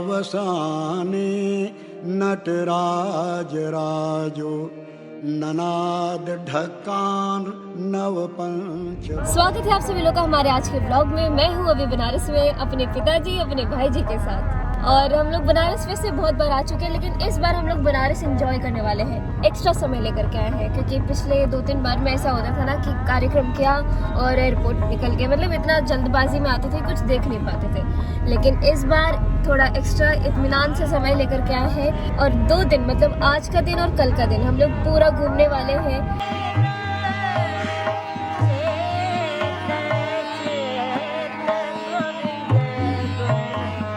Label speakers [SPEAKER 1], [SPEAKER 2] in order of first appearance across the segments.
[SPEAKER 1] वसाने नटराज राजो ननाद ढक्कान नवपंच।
[SPEAKER 2] स्वागत है आप सभी लोग का हमारे आज के ब्लॉग में। मैं हूँ अभी बनारस में अपने पिताजी अपने भाई जी के साथ, और हम लोग बनारस वैसे बहुत बार आ चुके हैं, लेकिन इस बार हम लोग बनारस एंजॉय करने वाले हैं। एक्स्ट्रा समय लेकर के आए हैं, क्योंकि पिछले 2-3 बार में ऐसा होता था ना कि कार्यक्रम किया और एयरपोर्ट निकल गए, मतलब इतना जल्दबाजी में आते थे, कुछ देख नहीं पाते थे। लेकिन इस बार थोड़ा एक्स्ट्रा इत्मीनान से समय लेकर के आए हैं, और 2 दिन मतलब आज का दिन और कल का दिन हम लोग पूरा घूमने वाले हैं।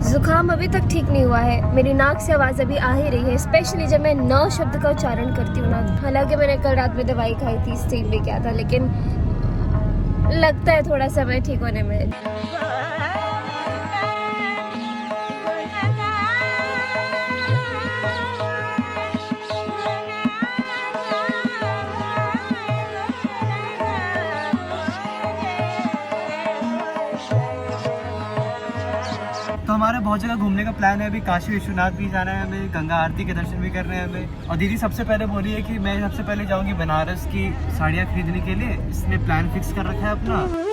[SPEAKER 2] जुकाम अभी तक ठीक नहीं हुआ है, मेरी नाक से आवाज़ अभी आ ही रही है, स्पेशली जब मैं 9 शब्द का उच्चारण करती हूँ ना। हालांकि मैंने कल रात में दवाई खाई थी, स्टीम भी किया था, लेकिन लगता है थोड़ा समय ठीक होने में।
[SPEAKER 3] तो हमारा बहुत जगह घूमने का प्लान है। अभी काशी विश्वनाथ भी जाना है हमें, गंगा आरती के दर्शन भी करने हैं हमें। और दीदी सबसे पहले बोली है कि मैं सबसे पहले जाऊंगी बनारस की साड़ियाँ खरीदने के लिए। इसने प्लान फिक्स कर रखा है अपना।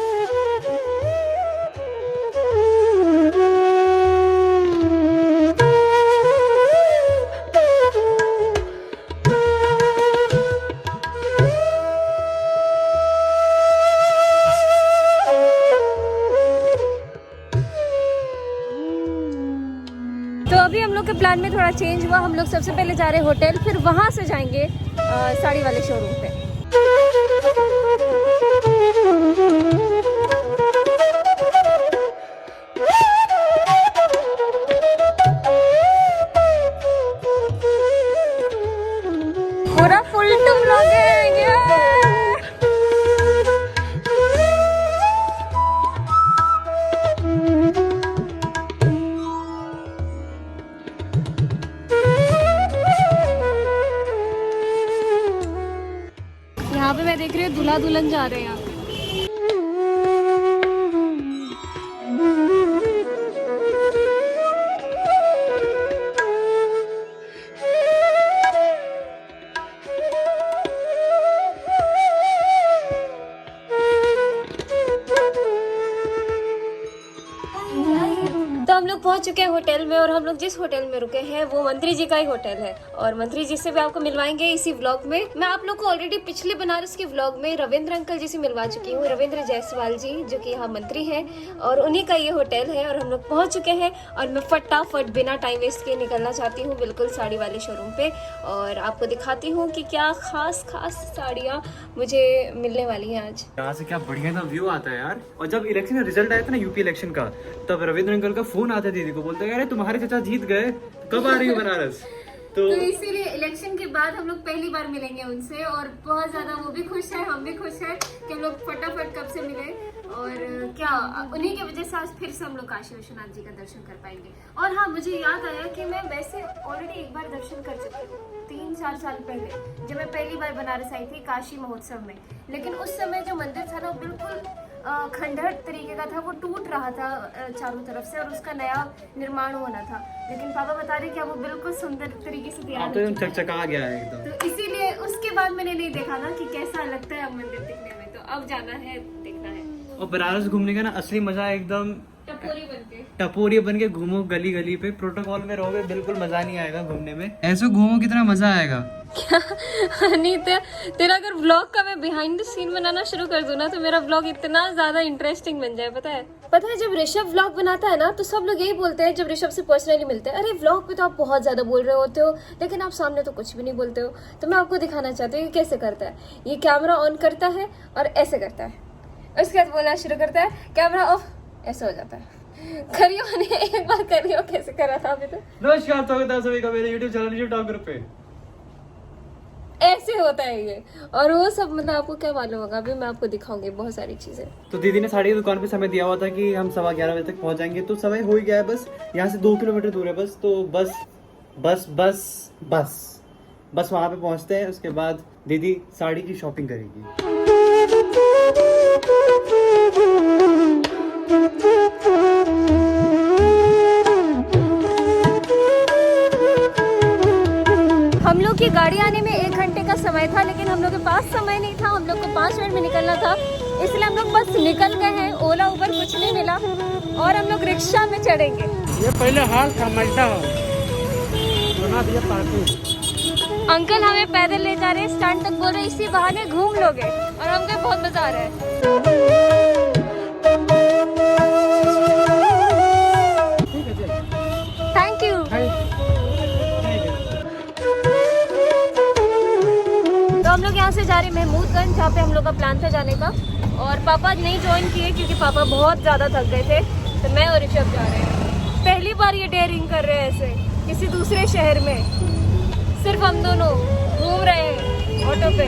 [SPEAKER 2] तो अभी हम लोग के प्लान में थोड़ा चेंज हुआ। हम लोग सबसे पहले जा रहे हैं होटल, फिर वहाँ से जाएंगे साड़ी वाले शोरूम पे। पूरा फुल टू व्लॉग है। यहाँ पे मैं देख रही हूँ दूल्हा दुल्हन जा रहे हैं यहाँ पे। तो हम लोग पहुंच चुके हैं होटल में, और हम लोग जिस होटल में रुके हैं वो मंत्री जी का ही होटल है, और मंत्री जी से भी आपको मिलवाएंगे इसी व्लॉग में। मैं आप लोग को ऑलरेडी पिछले बनारस के व्लॉग में रविंद्र अंकल जी से मिलवा चुकी हूँ, रविंद्र जायसवाल जी, जो कि यहाँ मंत्री हैं, और उन्हीं का ये होटल है। और हम लोग पहुंच चुके हैं, और मैं फटाफट बिना टाइम वेस्ट किए निकलना चाहती हूँ बिल्कुल साड़ी वाले शोरूम पे, और आपको दिखाती हूँ कि क्या खास साड़ियाँ मुझे मिलने वाली हैं आज।
[SPEAKER 3] यहाँ से क्या बढ़िया सा व्यू आता है यार। और जब इलेक्शन का रिजल्ट आया था ना, यूपी इलेक्शन का, तब रविंद्र अंकल का फोन आता है दीदी को, बोलते हैं अरे तुम्हारे चाचा जीत गए, कब आ रही हो बनारस। तो
[SPEAKER 2] इसीलिए इलेक्शन के बाद हम लोग पहली बार मिलेंगे उनसे, और बहुत ज्यादा वो भी खुश है, हम भी खुश है कि हम लोग फटाफट कब से मिले। और क्या उन्हीं की वजह से आज फिर से हम लोग काशी विश्वनाथ जी का दर्शन कर पाएंगे। और हाँ, मुझे याद आया कि मैं वैसे ऑलरेडी एक बार दर्शन कर चुकी हूँ 3-4 साल पहले, जब मैं पहली बार बनारस आई थी काशी महोत्सव में। लेकिन उस समय जो मंदिर था ना, बिल्कुल खंडहर तरीके का था, वो टूट रहा था चारों तरफ से, और उसका नया निर्माण होना था। लेकिन पापा बता रहे क्या वो बिल्कुल सुंदर तरीके से तैयार
[SPEAKER 3] तो चकचका गया है एकदम।
[SPEAKER 2] तो इसीलिए उसके बाद मैंने नहीं देखा ना कि कैसा लगता है अब मंदिर दिखने में, तो अब जाना है, देखना है।
[SPEAKER 3] और बनारस घूमने का ना असली मजा एकदम टपोरी बन के घूमो गली गली पे। प्रोटोकॉल में रहोगे बिल्कुल मजा नहीं आएगा घूमने में। ऐसे घूमो कितना मजा आएगा।
[SPEAKER 2] क्या अनीता, तेरा अगर व्लॉग का मैं बिहाइंड द सीन बनाना शुरू कर दूं ना, तो मेरा व्लॉग इतना ज्यादा इंटरेस्टिंग बन जाए। पता है जब ऋषभ व्लॉग बनाता है ना, तो सब लोग यही बोलते हैं जब ऋषभ से पर्सनली मिलते हैं, अरे व्लॉग पे तो आप बहुत ज्यादा बोल रहे होते हो, लेकिन आप सामने तो कुछ भी नहीं बोलते हो। तो मैं आपको दिखाना चाहती हूँ कि कैसे करता है। ये कैमरा ऑन करता है और ऐसे करता है, उसके बाद बोलना शुरू करता है, कैमरा ऑफ, ऐसे हो जाता है। करियो ने एक बार करियो कैसे करा था अभी तक।
[SPEAKER 3] नमस्कार, स्वागत है सभी का मेरे YouTube channel YouTube talk group पे।
[SPEAKER 2] ऐसे होता है ये, और वो सब मतलब आपको क्या मालूम होगा, अभी मैं आपको दिखाऊंगी बहुत सारी चीजें।
[SPEAKER 3] तो दीदी ने साड़ी की दुकान पे समय दिया हुआ था कि हम 11:15 बजे तक पहुंच जाएंगे, तो समय हो ही गया है। बस यहाँ से 2 किलोमीटर दूर है बस, तो बस वहाँ पे पहुँचते हैं। उसके बाद दीदी साड़ी की शॉपिंग करेगी।
[SPEAKER 2] क्योंकि गाड़ी आने में 1 घंटे का समय था, लेकिन हम लोग के पास समय नहीं था, हम लोग को 5 मिनट में निकलना था, इसलिए हम लोग बस निकल गए हैं। ओला उबर कुछ नहीं मिला और हम लोग रिक्शा में चढ़ेंगे।
[SPEAKER 3] ये पहले हाल था मल्टा बना दिया पार्किंग।
[SPEAKER 2] अंकल हमें पैदल ले जा रहे हैं स्टैंड तक, बोल रहे इसी बहाने घूम लोगे, और हमको बहुत मजा आ रहा है। Thank you. तो हम लोग यहाँ से जा रहे हैं महमूदगंज, जहाँ पे हम लोग का प्लान था जाने का, और पापा नहीं ज्वाइन किए क्योंकि पापा बहुत ज़्यादा थक गए थे, तो मैं और ऋषभ जा रहे हैं। पहली बार ये डेयरिंग कर रहे हैं ऐसे किसी दूसरे शहर में, सिर्फ हम दोनों घूम रहे हैं ऑटो पे।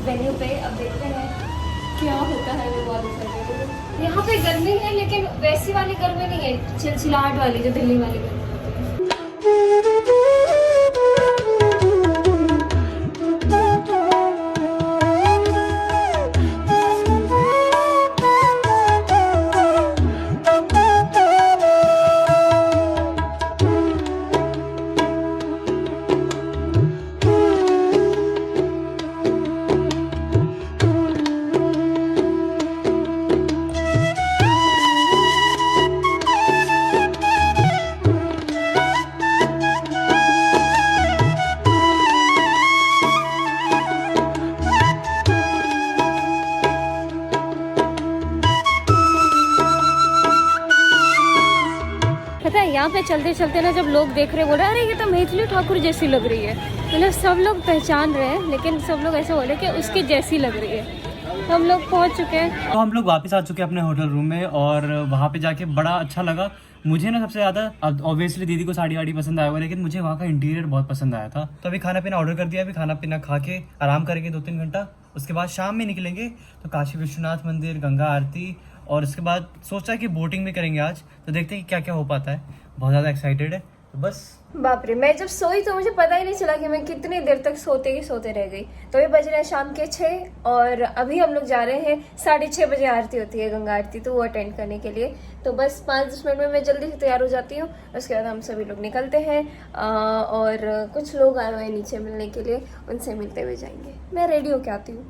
[SPEAKER 2] वेन्यू पे अब देखते हैं क्या होता है। वो बहुत एक्साइटेड, यहाँ पे गर्मी है लेकिन वैसी वाली गर्मी नहीं है, चिलचिलाहट वाली जो दिल्ली वाली गर्मी यहाँ पे चलते चलते ना, जब लोग देख रहे बोल रहे अरे ये तो मैथिली ठाकुर जैसी लग रही है, मतलब सब लोग पहचान रहे हैं, लेकिन सब लोग ऐसे बोले कि उसकी जैसी लग रही है। तो हम लोग पहुँच चुके हैं।
[SPEAKER 3] तो हम लोग वापस आ चुके हैं अपने होटल रूम में, और वहाँ पे जाके बड़ा अच्छा लगा मुझे ना। सबसे ज़्यादा अब ऑब्वियसली दीदी को साड़ी वाड़ी पसंद आया हुआ, लेकिन मुझे वहाँ का इंटीरियर बहुत पसंद आया था। तो अभी खाना पीना ऑर्डर कर दिया, अभी खाना पीना खा के आराम करेंगे 2-3 घंटा, उसके बाद शाम में निकलेंगे तो काशी विश्वनाथ मंदिर, गंगा आरती, और उसके बाद सोचा है कि बोटिंग भी करेंगे आज। तो देखते हैं कि क्या क्या हो पाता है, बहुत ज़्यादा एक्साइटेड है। तो बस
[SPEAKER 2] बाप रे, मैं जब सोई तो मुझे पता ही नहीं चला कि मैं कितनी देर तक सोते ही सोते रह गई। तो ये बज रहे हैं शाम के 6 और अभी हम लोग जा रहे हैं 6:30 बजे आरती होती है, गंगा आरती, तो वो अटेंड करने के लिए। तो बस 5-10 मिनट में मैं जल्दी से तैयार हो जाती हूँ, उसके बाद हम सभी लोग निकलते हैं। और कुछ लोग आए हुए हैं नीचे मिलने के लिए, उनसे मिलते हुए जाएंगे। मैं रेडी होके आती हूँ।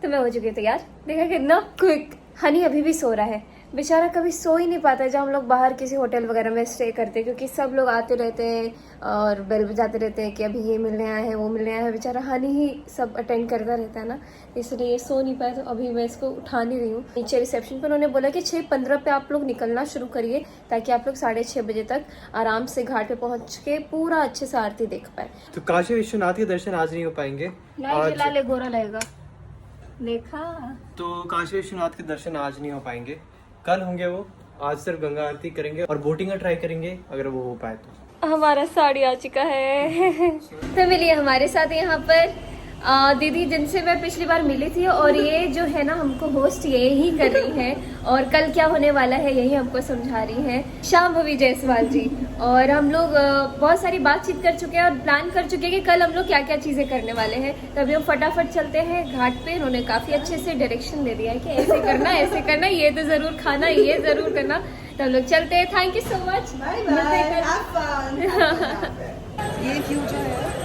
[SPEAKER 2] तो मैं हो चुकी हूँ तैयार, देखा कितना क्विक। हनी अभी भी सो रहा है, बेचारा कभी सो ही नहीं पाता है जब हम लोग बाहर किसी होटल वगैरह में स्टे करते हैं, क्योंकि सब लोग आते रहते हैं और बेल बजाते रहते हैं कि अभी ये मिलने आए हैं, वो मिलने आए हैं। बेचारा हनी ही सब अटेंड करता रहता है ना, इसलिए सो नहीं पाया। तो अभी मैं इसको उठा नहीं रही हूँ। नीचे रिसेप्शन पर उन्होंने बोला कि 6:15 पे आप लोग निकलना शुरू करिए, ताकि आप लोग 6:30 बजे तक आराम से घाट पे पहुँच के पूरा अच्छे से आरती देख पाए।
[SPEAKER 3] तो काशी विश्वनाथ के दर्शन आज नहीं हो पाएंगे,
[SPEAKER 2] लाले गोरा लगेगा, देखा।
[SPEAKER 3] तो काशी विश्वनाथ के दर्शन आज नहीं हो पाएंगे, कल होंगे वो। आज सिर्फ गंगा आरती करेंगे और बोटिंग का ट्राई करेंगे अगर वो हो पाए तो।
[SPEAKER 2] हमारा साड़ी आ चुका है। तो मिलिए हमारे साथ यहाँ पर दीदी जिनसे मैं पिछली बार मिली थी, और ये जो है ना हमको होस्ट ये ही कर रही हैं, और कल क्या होने वाला है यही हमको समझा रही हैं, शांभवी जायसवाल जी। और हम लोग बहुत सारी बातचीत कर चुके हैं और प्लान कर चुके हैं कि कल हम लोग क्या क्या चीज़ें करने वाले हैं। तो अभी हम फटाफट चलते हैं घाट पे। उन्होंने काफ़ी अच्छे से डायरेक्शन दे दिया है कि ऐसे करना, ऐसे करना, ये तो ज़रूर खाना, ये ज़रूर करना। तो हम लोग चलते हैं। Thank you so much.
[SPEAKER 4] ये फ्यूचर है।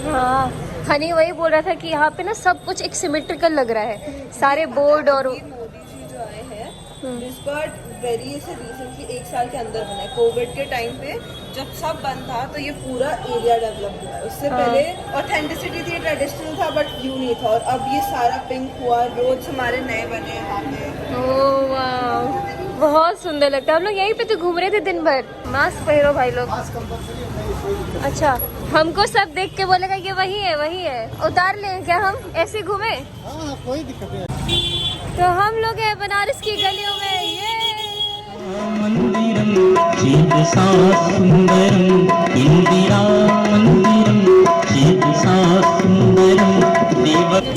[SPEAKER 2] हाँ, हनी वही बोल रहा था कि यहाँ पे ना सब कुछ एक सिमेट्रिकल लग रहा है, सारे बोर्ड। और
[SPEAKER 4] मोदी जी जो आए हैं दिस बट वेरी रिसेंटली 1 साल के अंदर बना है। कोविड के टाइम पे जब सब बंद था तो ये पूरा एरिया डेवलप हुआ। उससे पहले ऑथेंटिसिटी थी, ट्रेडिशनल था, बट व्यू नहीं था। और अब ये सारा पिंक हुआ, रोड्स हमारे नए बने यहाँ पे।
[SPEAKER 2] ओह वाह, बहुत सुंदर लगता है। हम लोग यहीं पे तो घूम रहे थे दिन भर। मास्क पहनो भाई लोग। अच्छा, हमको सब देख के बोलेगा ये वही है, वही है। उतार लें क्या हम, ऐसे घूमे?
[SPEAKER 1] कोई दिक्कत नहीं।
[SPEAKER 2] तो हम लोग हैं बनारस की गलियों में। ये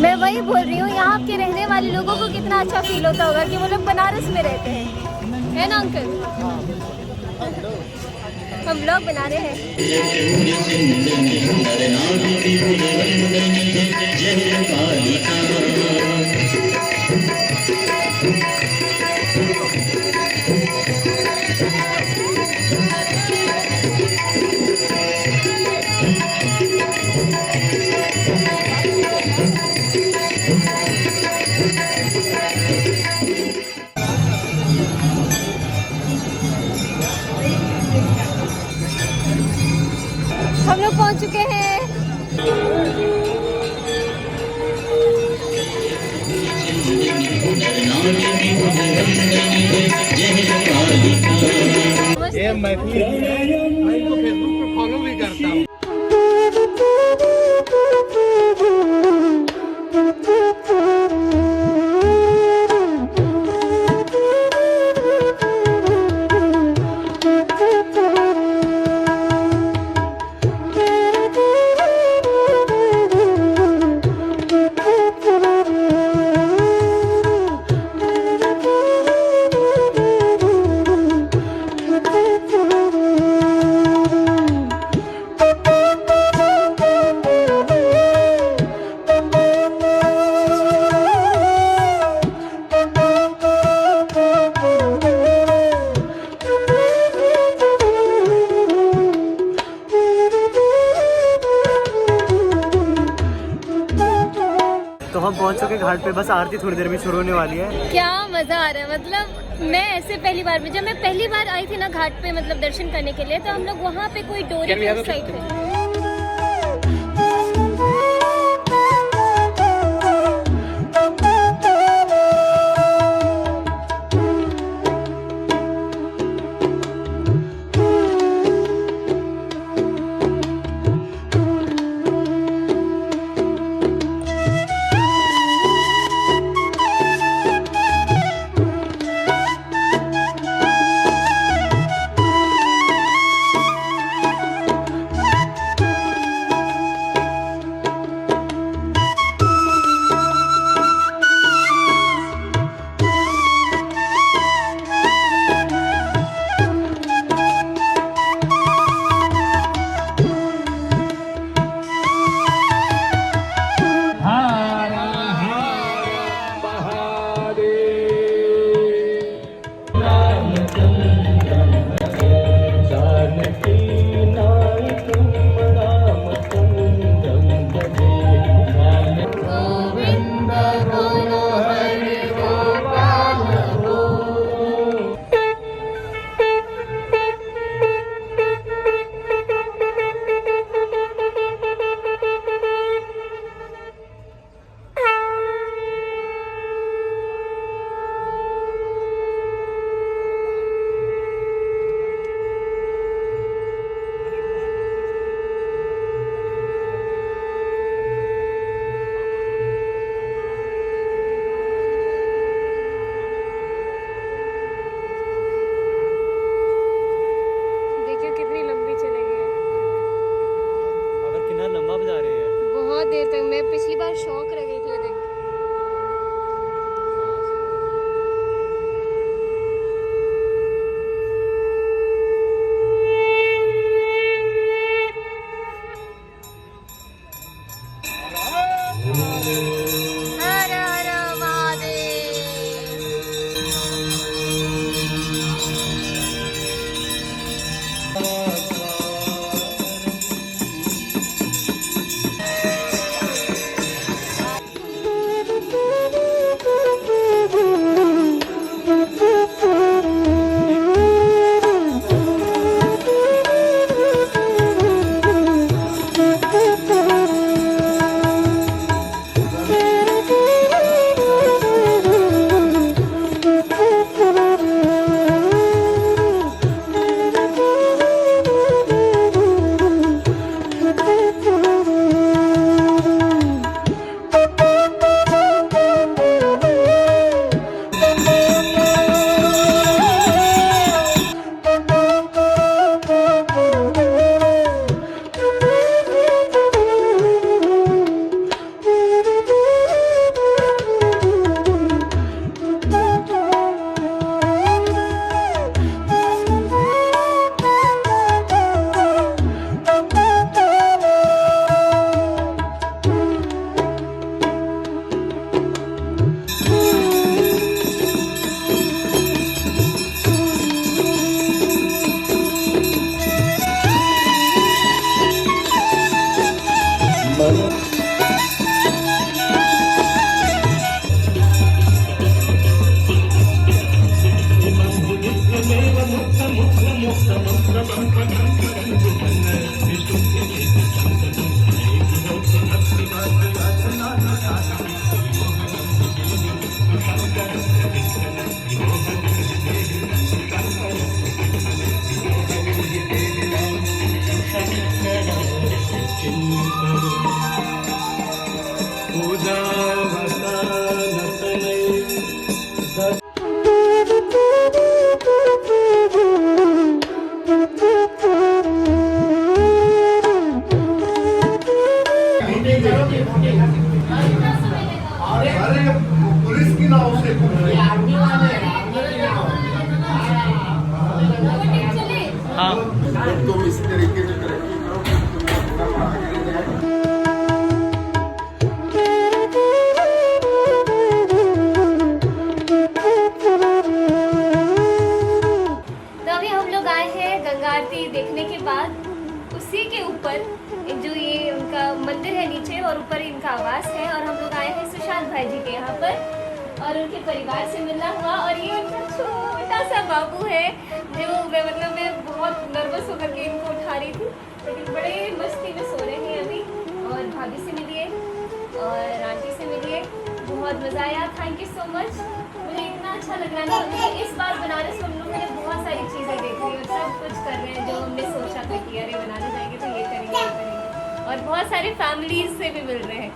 [SPEAKER 2] मैं वही बोल रही हूँ, यहाँ के रहने वाले लोगों को कितना अच्छा फील होता होगा कि वो लोग बनारस में रहते हैं। है ना अंकल? हम ब्लॉग बना रहे हैं। हम लोग पहुंच चुके हैं।
[SPEAKER 3] ये मैथिली मैं इनको फेसबुक पे फॉलो भी करता हूँ। तो हम पहुंच चुके घाट पे, बस आरती थोड़ी देर में शुरू होने वाली है।
[SPEAKER 2] क्या मजा आ रहा है, मतलब मैं ऐसे पहली बार में, जब मैं पहली बार आई थी ना घाट पे मतलब दर्शन करने के लिए, तो हम लोग वहाँ पे कोई डोरी पे उस साइड पे।
[SPEAKER 5] अरे पुलिस की नाव से
[SPEAKER 3] हाँ
[SPEAKER 5] तुम इस तरीके से करेंगे
[SPEAKER 2] देखने के बाद उसी के ऊपर जो ये उनका मंदिर है नीचे और ऊपर इनका आवास है और हम लोग आए हैं सुशांत भाई जी के यहाँ पर और उनके परिवार से मिलना हुआ और ये उनका छोटा सा बाबू है जो मैं बहुत नर्वस होकर के इनको उठा रही थी लेकिन बड़े मस्ती में सो रहे हैं अभी। और भाभी से मिलिए और आंटी से मिलिए, बहुत मज़ा आया। Thank you so much. मुझे इतना अच्छा लग रहा है ना, इस बार बनारस में हम लोगों ने बहुत सारी चीज़ें देखी और सब कुछ कर रहे हैं जो हमने सोचा था कि अरे बनारस जाएंगे तो ये करेंगे ये करेंगे, और बहुत सारे फैमिलीज से भी मिल रहे हैं।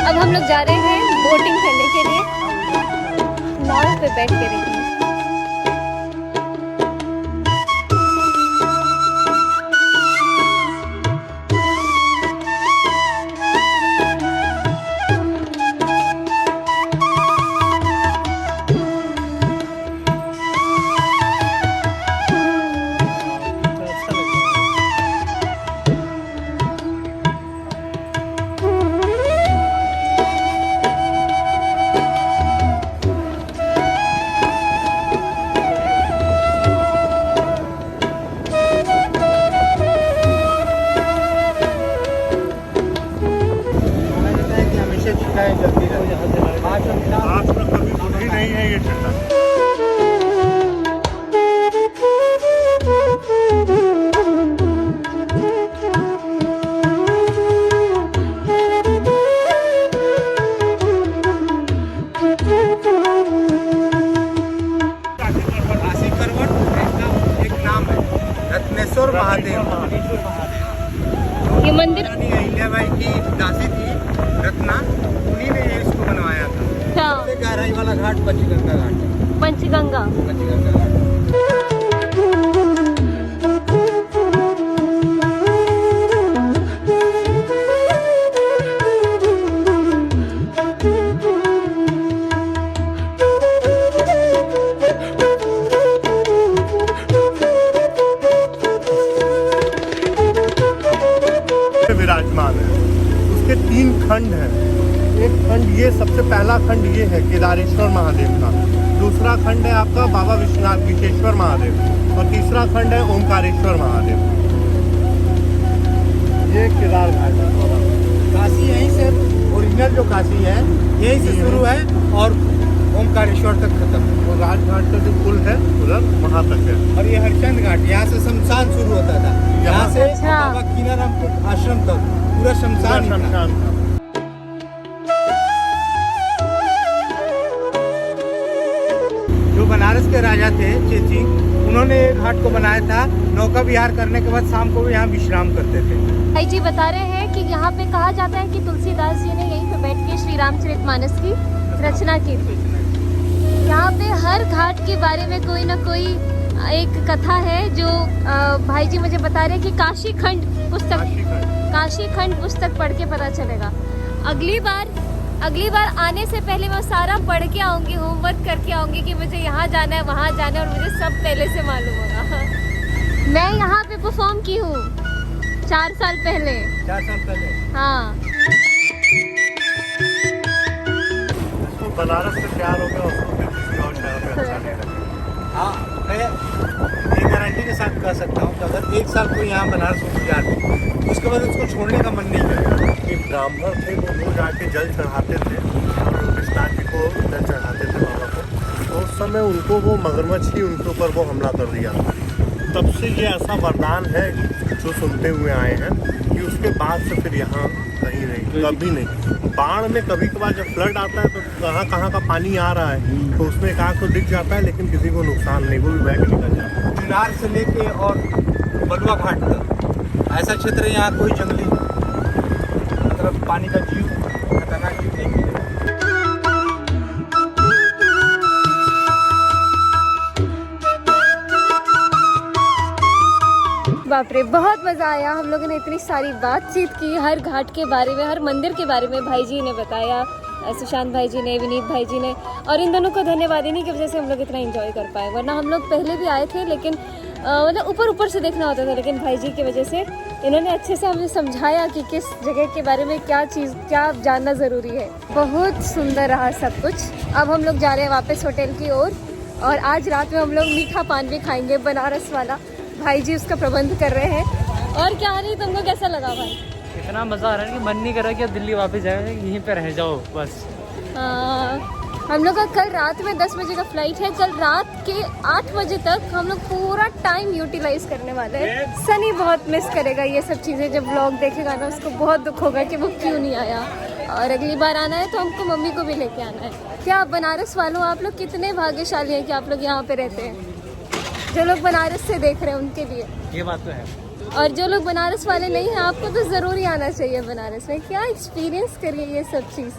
[SPEAKER 2] अब हम लोग जा रहे हैं बोटिंग करने के लिए, नाव पे बैठ के रहेंगे।
[SPEAKER 5] आज में कभी बुद्धि नहीं है ये चट्टा।
[SPEAKER 3] एक नाम है रत्नेश्वर महादेव।
[SPEAKER 2] ये मंदिर
[SPEAKER 3] अहिल्याबाई की दासी थी रत्ना, उन्हीं ने इसको बनवाया था। सबसे गहराई वाला घाट पंचगंगा घाट है।
[SPEAKER 2] पंचगंगा
[SPEAKER 3] घाट।
[SPEAKER 5] विराजमान है। उसके 3 खंड हैं। एक खंड ये सबसे पहला खंड ये है केदारेश्वर महादेव का, दूसरा खंड है आपका बाबा विश्वनाथ विशेश्वर महादेव और तीसरा खंड है ओमकारेश्वर महादेव। ये केदार घाट है।
[SPEAKER 3] काशी यहीं से ओरिजिनल जो काशी है यहीं से शुरू है और ओमकारेश्वर तक खत्म है।
[SPEAKER 5] और राजघाट का जो पुल है उधर वहाँ तक है।
[SPEAKER 3] और ये हरचंद घाट, यहाँ से शमशान शुरू होता था, यहाँ से बाबा कीनाराम आश्रम तक पूरा शमशान ही था।
[SPEAKER 5] शमशान था।
[SPEAKER 3] जो बनारस के राजा थे चेची, उन्होंने घाट को बनाया था। नौका विहार करने के बाद शाम को भी यहाँ विश्राम करते थे।
[SPEAKER 2] भाई जी बता रहे हैं कि यहाँ पे कहा जाता है कि तुलसीदास जी ने यहीं पे बैठ के श्री रामचरितमानस की रचना की थी। यहाँ पे हर घाट के बारे में कोई ना कोई एक कथा है जो भाई जी मुझे बता रहे हैं कि काशी खंड पुस्तक पढ़ के पता चलेगा। अगली बार आने से पहले मैं सारा पढ़ के आऊँगी, होमवर्क करके आऊँगी कि मुझे यहाँ जाना है वहाँ जाना है और मुझे सब पहले से मालूम होगा। मैं यहाँ पे परफॉर्म की हूँ 4 साल पहले।
[SPEAKER 3] 4 साल पहले।
[SPEAKER 2] हाँ,
[SPEAKER 5] उसको बनारस से प्यार हो गया, उसको फिर किसी और शहर में अच्छा नहीं लगा।
[SPEAKER 3] हाँ, मैं ये गारंटी के साथ कह सकता हूँ कि अगर 1 साल कोई यहाँ बनारस में गुजार दे, उसके बाद उसको छोड़ने का मन नहीं करेगा।
[SPEAKER 5] कि ब्राह्मण थे वो रोज आके जल चढ़ाते थे और विश्वनाथ जी को जल चढ़ाते थे बाबा को। तो उस समय उनको वो मगरमच्छ ही उनके ऊपर वो हमला कर दिया। तब से ये ऐसा वरदान है जो सुनते हुए आए हैं कि उसके बाद से फिर यहाँ कहीं नहीं, कभी नहीं। बाढ़ में कभी कभार जब फ्लड आता है तो कहाँ का पानी आ रहा है तो उसमें एक आँख तो दिख जाता है, लेकिन किसी को नुकसान नहीं, वो भी बह के निकल जाता है।
[SPEAKER 3] चिनार से लेके और बलुआ घाट तक ऐसा क्षेत्र है यहाँ कोई जंगली मतलब पानी का जीव खतरनाक जीव नहीं मिलेगा।
[SPEAKER 2] बाप रे, बहुत मज़ा आया। हम लोगों ने इतनी सारी बातचीत की, हर घाट के बारे में, हर मंदिर के बारे में भाई जी ने बताया, सुशांत भाई जी ने, विनीत भाई जी ने, और इन दोनों को धन्यवाद, इन्हीं की वजह से हम लोग इतना एंजॉय कर पाए। वरना हम लोग पहले भी आए थे, लेकिन मतलब ऊपर से देखना होता था, लेकिन भाई जी की वजह से इन्होंने अच्छे से हमें समझाया कि किस जगह के बारे में क्या जानना ज़रूरी है। बहुत सुंदर रहा सब कुछ। अब हम लोग जा रहे हैं वापस होटल की ओर, और आज रात में हम लोग मीठा पान भी खाएंगे, बनारस वाला। भाई जी उसका प्रबंध कर रहे हैं। और क्या नहीं, तुमको कैसा लगा भाई?
[SPEAKER 3] इतना मज़ा आ रहा है कि मन नहीं कर रहा कि अब दिल्ली वापस जाए, यहीं पे रह जाओ बस।
[SPEAKER 2] हम लोग का कल रात में 10 बजे का फ्लाइट है। कल रात के 8 बजे तक हम लोग पूरा टाइम यूटिलाइज करने वाले हैं। सनी बहुत मिस करेगा ये सब चीज़ें, जब व्लॉग देखेगा ना उसको बहुत दुख होगा कि वो क्यों नहीं आया। और अगली बार आना है तो हमको मम्मी को भी लेके आना है। क्या बनारस वालों, आप लोग कितने भाग्यशाली हैं कि आप लोग यहाँ पे रहते हैं। जो लोग बनारस से देख रहे हैं उनके लिए
[SPEAKER 3] ये बात तो है।
[SPEAKER 2] और जो लोग बनारस वाले नहीं हैं, आपको तो ज़रूर ही आना चाहिए बनारस में। क्या एक्सपीरियंस करिए ये सब चीज़।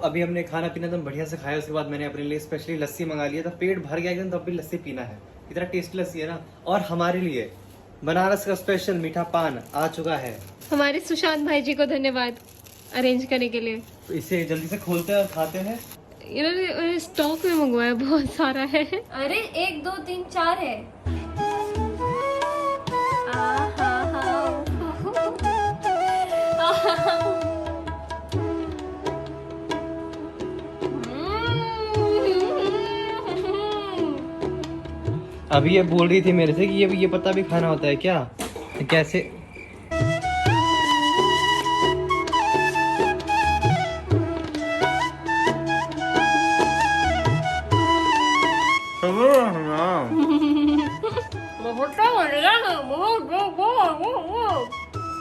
[SPEAKER 3] अभी हमने खाना पीना तो बढ़िया से खाया, उसके बाद मैंने अपने लिए स्पेशली लस्सी मंगा लिया था। पेट भर गया एकदम, तब भी लस्सी पीना है, इतना टेस्टी लस्सी है ना। और हमारे लिए बनारस का स्पेशल मीठा पान आ चुका है।
[SPEAKER 2] हमारे सुशांत भाई जी को धन्यवाद अरेंज करने के लिए।
[SPEAKER 3] तो इसे जल्दी से खोलते हैं और खाते हैं।
[SPEAKER 2] इन्होंने स्टॉक में मंगवाया, बहुत सारा है। अरे 1 2 3 4 है।
[SPEAKER 3] अभी ये बोल रही थी मेरे से कि ये पत्ता भी खाना होता है क्या, कैसे?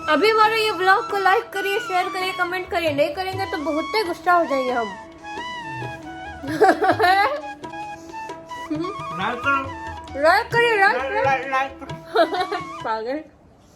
[SPEAKER 2] अभी हमारे ये ब्लॉग को लाइक करिए, शेयर करिए, कमेंट करिए। नहीं करेंगे तो बहुत ही गुस्सा हो जाएंगे हम। लाइक करिए, लाइक पागल।